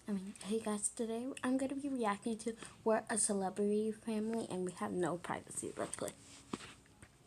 Hey guys, today I'm going to be reacting to We're a Celebrity Family and we have no privacy. Let's play.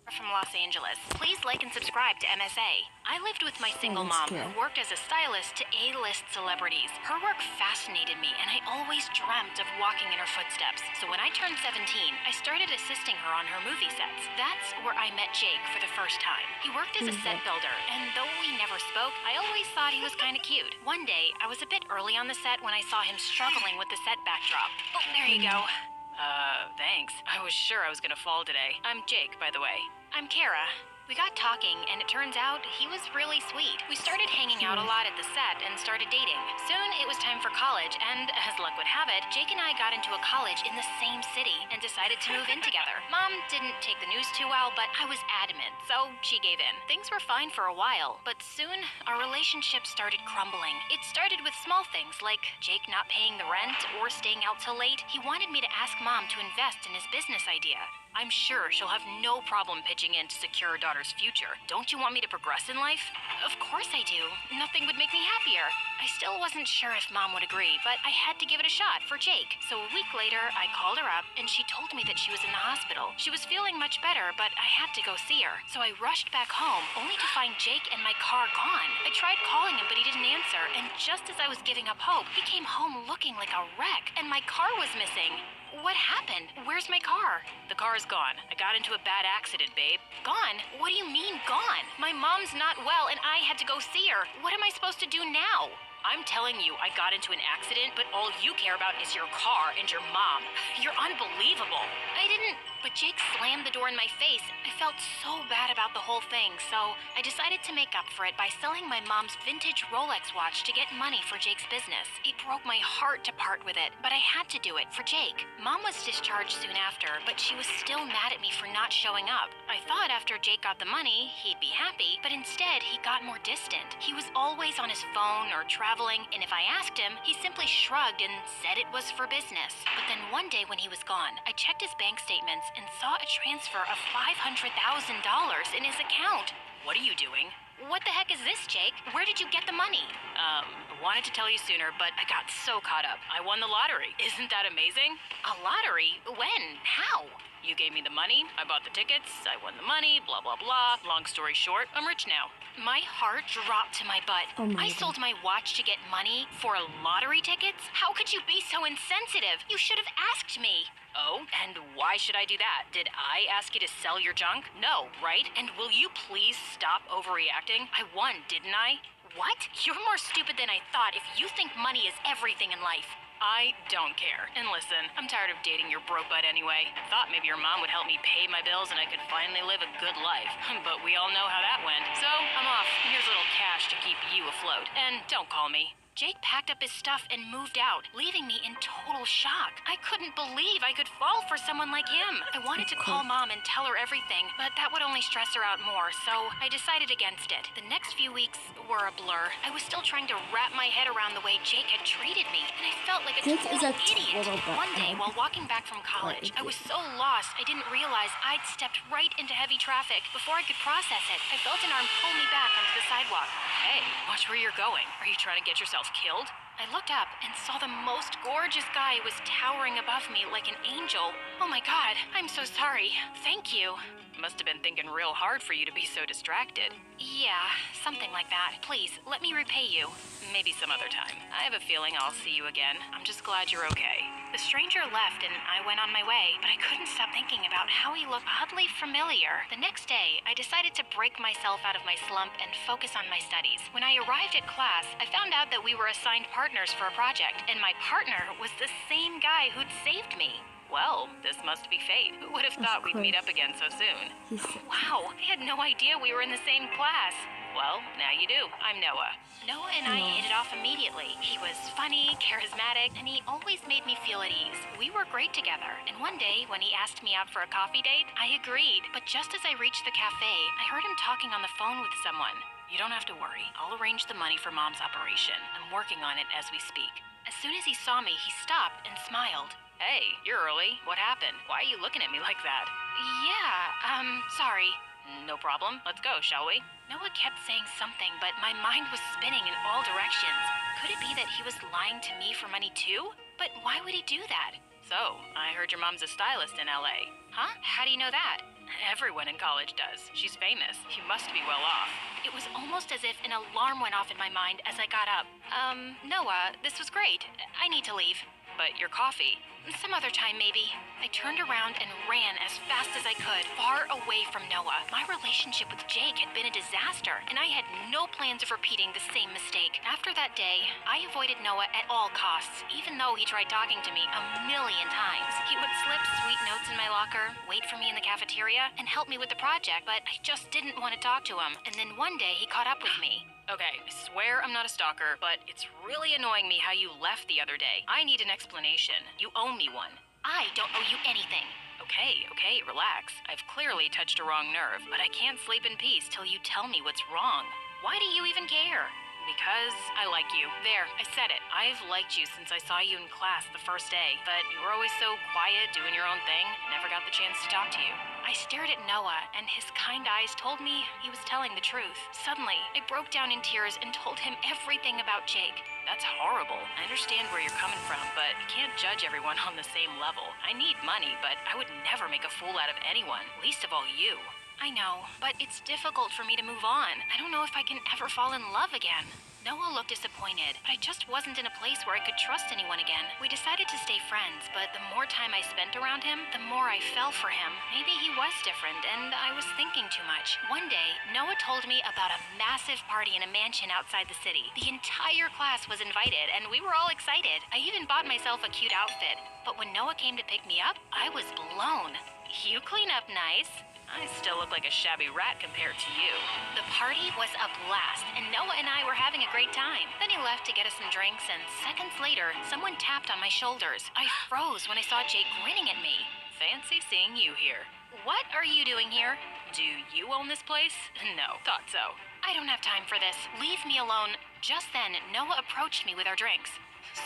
From Los Angeles. Please like and subscribe to MSA. I lived with my single mom who worked as a stylist to A-list celebrities. Her work fascinated me and I always dreamt of walking in her footsteps. So when I turned 17, I started assisting her on her movie sets. That's where I met Jake for the first time. He worked as a set builder and though we never spoke, I always thought he was kind of cute. One day, I was a bit early on the set when I saw him struggling with the set backdrop. Oh, there you go. Thanks. I was sure I was gonna fall today. I'm Jake, by the way. I'm Kara. We got talking, and it turns out he was really sweet. We started hanging out a lot at the set and started dating. Soon, it was time for college, and as luck would have it, Jake and I got into a college in the same city and decided to move in together. Mom didn't take the news too well, but I was adamant, so she gave in. Things were fine for a while, but soon, our relationship started crumbling. It started with small things, like Jake not paying the rent or staying out till late. He wanted me to ask Mom to invest in his business idea. I'm sure she'll have no problem pitching in to secure her daughter's future. Don't you want me to progress in life? Of course I do. Nothing would make me happier. I still wasn't sure if Mom would agree, but I had to give it a shot for Jake. So a week later, I called her up, and she told me that she was in the hospital. She was feeling much better, but I had to go see her. So I rushed back home, only to find Jake and my car gone. I tried calling him, but he didn't answer, and just as I was giving up hope, he came home looking like a wreck, and my car was missing. What happened? Where's my car? The car's gone. I got into a bad accident, babe. Gone? What do you mean, gone? My mom's not well and I had to go see her. What am I supposed to do now? I'm telling you, I got into an accident, but all you care about is your car and your mom. You're unbelievable. I didn't... But Jake slammed the door in my face. I felt so bad about the whole thing, so I decided to make up for it by selling my mom's vintage Rolex watch to get money for Jake's business. It broke my heart to part with it, but I had to do it for Jake. Mom was discharged soon after, but she was still mad at me for not showing up. I thought after Jake got the money, he'd be happy, but instead he got more distant. He was always on his phone or traveling, and if I asked him, he simply shrugged and said it was for business. But then one day when he was gone, I checked his bank statements and saw a transfer of $500,000 in his account. What are you doing? What the heck is this, Jake? Where did you get the money? Wanted to tell you sooner, but I got so caught up. I won the lottery. Isn't that amazing? A lottery? When? How? You gave me the money, I bought the tickets, I won the money, blah, blah, blah. Long story short, I'm rich now. My heart dropped to my butt. I sold my watch to get money for lottery tickets? How could you be so insensitive? You should have asked me. Oh, and why should I do that? Did I ask you to sell your junk? No, right? And will you please stop overreacting? I won, didn't I? What? You're more stupid than I thought if you think money is everything in life. I don't care. And listen, I'm tired of dating your broke butt anyway. Thought maybe your mom would help me pay my bills and I could finally live a good life. But we all know how that went. So, I'm off. Here's a little cash to keep you afloat. And don't call me. Jake packed up his stuff and moved out, leaving me in total shock. I couldn't believe I could fall for someone like him. I wanted to call Mom and tell her everything, but that would only stress her out more, so I decided against it. The next few weeks were a blur. I was still trying to wrap my head around the way Jake had treated me, and I felt like a total idiot. One day, while walking back from college, I was so lost I didn't realize I'd stepped right into heavy traffic. Before I could process it, I felt an arm pull me back onto the sidewalk. Hey, watch where you're going. Are you trying to get yourself killed? I looked up and saw the most gorgeous guy was towering above me like an angel. Oh my god, I'm so sorry. Thank you. Must have been thinking real hard for you to be so distracted. Yeah, something like that. Please, let me repay you. Maybe some other time. I have a feeling I'll see you again. I'm just glad you're okay. The stranger left and I went on my way, but I couldn't stop thinking about how he looked oddly familiar. The next day, I decided to break myself out of my slump and focus on my studies. When I arrived at class, I found out that we were assigned partners for a project, and my partner was the same guy who'd saved me. Well, this must be fate. Who would have thought we'd meet up again so soon? Wow, I had no idea we were in the same class. Well, now you do. I'm Noah. Noah and I hit it off immediately. He was funny, charismatic, and he always made me feel at ease. We were great together, and one day, when he asked me out for a coffee date, I agreed. But just as I reached the cafe, I heard him talking on the phone with someone. You don't have to worry. I'll arrange the money for Mom's operation. I'm working on it as we speak. As soon as he saw me, he stopped and smiled. Hey, you're early. What happened? Why are you looking at me like that? Yeah, sorry. No problem. Let's go, shall we? Noah kept saying something, but my mind was spinning in all directions. Could it be that he was lying to me for money too? But why would he do that? So, I heard your mom's a stylist in LA. Huh? How do you know that? Everyone in college does. She's famous. You must be well off. It was almost as if an alarm went off in my mind as I got up. Noah, this was great. I need to leave. But your coffee? Some other time, maybe. I turned around and ran as fast as I could, far away from Noah. My relationship with Jake had been a disaster, and I had no plans of repeating the same mistake. After that day, I avoided Noah at all costs, even though he tried talking to me a million times. He would slip sweet notes in my locker, wait for me in the cafeteria, and help me with the project, but I just didn't want to talk to him. And then one day, he caught up with me. Okay, I swear I'm not a stalker, but it's really annoying me how you left the other day. I need an explanation. You owe me one. I don't owe you anything. Okay, relax. I've clearly touched a wrong nerve, but I can't sleep in peace till you tell me what's wrong. Why do you even care? Because I like you. There, I said it. I've liked you since I saw you in class the first day, but you were always so quiet, doing your own thing. I never got the chance to talk to you. I stared at Noah, and his kind eyes told me he was telling the truth. Suddenly, I broke down in tears and told him everything about Jake. That's horrible. I understand where you're coming from, but you can't judge everyone on the same level. I need money, but I would never make a fool out of anyone, least of all you. I know, but it's difficult for me to move on. I don't know if I can ever fall in love again. Noah looked disappointed, but I just wasn't in a place where I could trust anyone again. We decided to stay friends, but the more time I spent around him, the more I fell for him. Maybe he was different, and I was thinking too much. One day, Noah told me about a massive party in a mansion outside the city. The entire class was invited, and we were all excited. I even bought myself a cute outfit. But when Noah came to pick me up, I was blown. You clean up nice. I still look like a shabby rat compared to you. The party was a blast, and Noah and I were having a great time. Then he left to get us some drinks, and seconds later, someone tapped on my shoulders. I froze when I saw Jake grinning at me. Fancy seeing you here. What are you doing here? Do you own this place? No, thought so. I don't have time for this. Leave me alone. Just then, Noah approached me with our drinks.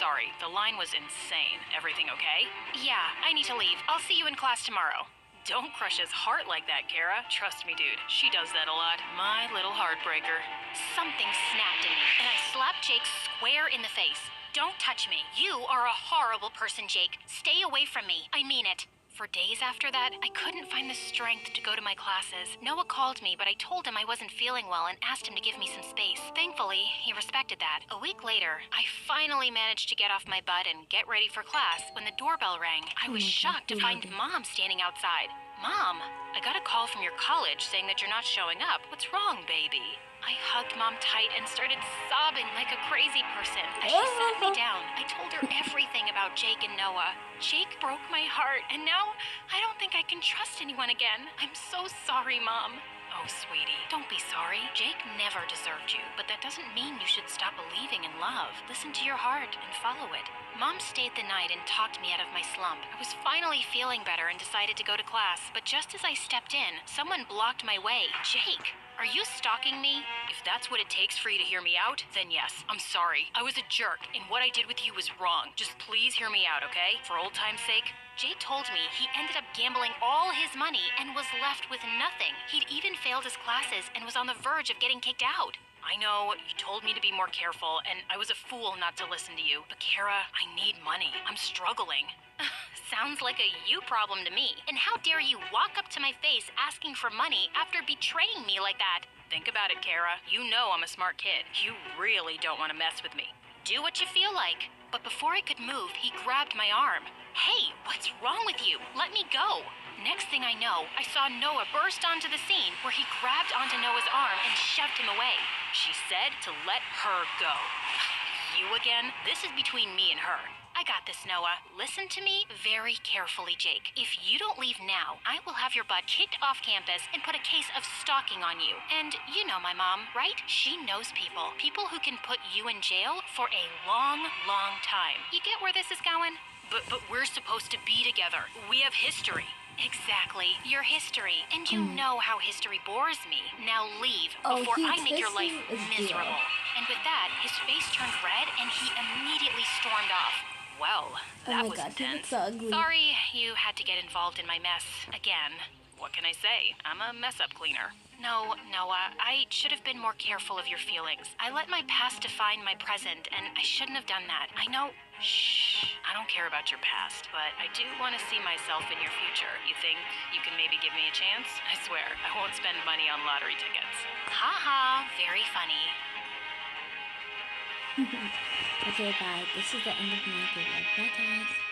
Sorry, the line was insane. Everything okay? Yeah, I need to leave. I'll see you in class tomorrow. Don't crush his heart like that, Kara. Trust me, dude. She does that a lot. My little heartbreaker. Something snapped in me, and I slapped Jake square in the face. Don't touch me. You are a horrible person, Jake. Stay away from me. I mean it. For days after that, I couldn't find the strength to go to my classes. Noah called me, but I told him I wasn't feeling well and asked him to give me some space. Thankfully, he respected that. A week later, I finally managed to get off my butt and get ready for class when the doorbell rang. I was shocked to find Mom standing outside. Mom, I got a call from your college saying that you're not showing up. What's wrong, baby? I hugged Mom tight and started sobbing like a crazy person. As she sat me down, I told her everything about Jake and Noah. Jake broke my heart, and now I don't think I can trust anyone again. I'm so sorry, Mom. Oh, sweetie, don't be sorry. Jake never deserved you, but that doesn't mean you should stop believing in love. Listen to your heart and follow it. Mom stayed the night and talked me out of my slump. I was finally feeling better and decided to go to class, but just as I stepped in, someone blocked my way. Jake! Are you stalking me? If that's what it takes for you to hear me out, then yes, I'm sorry. I was a jerk, and what I did with you was wrong. Just please hear me out, okay? For old time's sake. Jake told me he ended up gambling all his money and was left with nothing. He'd even failed his classes and was on the verge of getting kicked out. I know, you told me to be more careful, and I was a fool not to listen to you. But Kara, I need money. I'm struggling. Sounds like a you problem to me. And how dare you walk up to my face asking for money after betraying me like that? Think about it, Kara. You know I'm a smart kid. You really don't want to mess with me. Do what you feel like. But before I could move, he grabbed my arm. Hey, what's wrong with you? Let me go. Next thing I know, I saw Noah burst onto the scene where he grabbed onto Noah's arm and shoved him away. She said to let her go. You again? This is between me and her. I got this, Noah. Listen to me very carefully, Jake. If you don't leave now, I will have your butt kicked off campus and put a case of stalking on you. And you know my mom, right? She knows people. People who can put you in jail for a long, long time. You get where this is going? But we're supposed to be together. We have history. Exactly. Your history. And you know how history bores me. Now leave before I make your life miserable. And with that, his face turned red and he immediately stormed off. Well, that was intense. So ugly. Sorry you had to get involved in my mess again. What can I say? I'm a mess-up cleaner. No, Noah, I should have been more careful of your feelings. I let my past define my present, and I shouldn't have done that. I know. Shh. I don't care about your past, but I do want to see myself in your future. You think you can maybe give me a chance? I swear, I won't spend money on lottery tickets. Ha ha, very funny. Okay, bye. This is the end of my video. Bye, guys.